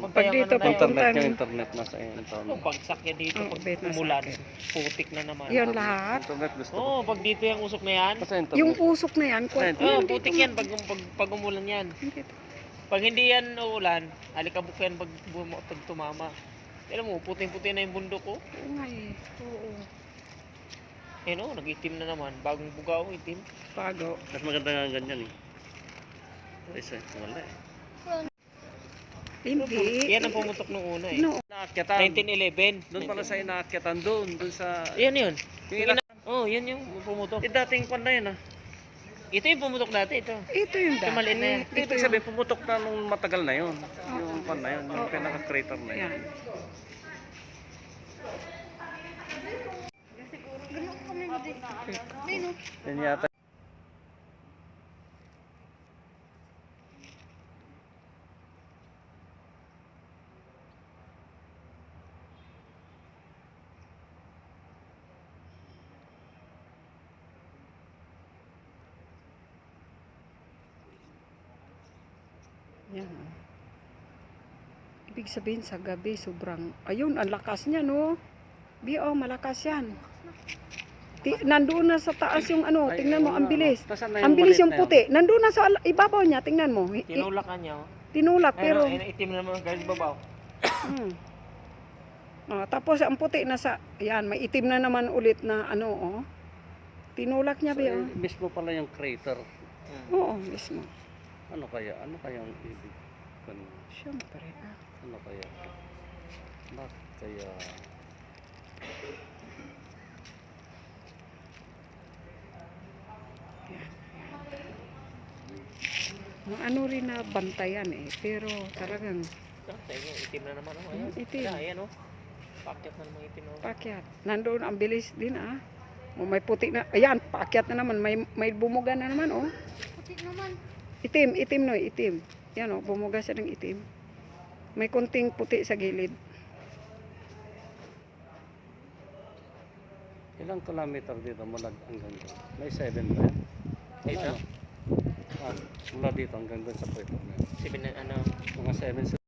Pag dito Internet, yung papunta, internet nasa internet. Bagsak yan dito Oo, pag bet na sa umulan. akin. Putik na naman. Yun lahat. Internet gusto ko. Oo, pag dito yung usok na yan. Basta internet. Yung usok na yan, Ayun, Oo, hindi putik ito- yan pag umulan yan. hindi ito. Pag hindi yan uulan, alikabok yan pag tumama. Alam mo, puting-puti na yung bundok ko. Oo nga eh. Oo. Eh no, nag-itim na naman. Bagong bugaw, itim. Bago. Mas maganda nga ganyan eh. Isa, wala eh. Hindi. Yan ang pumutok nung una eh. No. Inaakyatan. 1911. Doon pala sa inaakyatan doon sa... Yan yun. Yung Oh, yan yung pumutok. dating pan na yun ah. Ito yung pumutok dati, ito. Ito yung Ito dati. maliit na yan. Ito Ibig yung... sabihin, pumutok na nung matagal na yun. Yung pan na yun, yung pinaka-crater na yun. Yan. Yan yata. Yan. Ibig sabihin sa gabi sobrang, ayun, ang lakas niya, no? Bio, malakas yan. Nandoon na sa taas yung ano, Ay, tingnan mo, oo ang nga, bilis. no? Nasaan na Ang bilis maliit yung na yun? puti. Nandoon na sa ibabaw niya, tingnan mo. Tinulak ka niya, oh. Tinulak, pero... Ayun, itim na naman galing babaw. Hmm. Tapos ang puti na sa, yan, may itim na naman ulit na ano, oh. Tinulak niya, So, Bio. mismo pala yung crater. Oo, mismo. Ano kaya? Ano kaya ang ibig? Siyempre, Ano kaya? Bakit kaya? Ano rin na bantayan eh, pero talagang Sa inyo, itim na naman, oh. Ayan. itim. Ayan, oh. Pakyat na naman itim, oh. Pakyat. Nandoon ang bilis din may puti na. Ayan, pakyat na naman. May bumuga na naman, oh. Puti naman. Itim, no, itim. Yan, oh, bumuga siya ng itim. May konting puti sa gilid. Ilang kilometer dito mula hanggang doon? May 7 ba yan? Dito? Mula dito hanggang doon sa puwet. 7 na, ano, Mga 7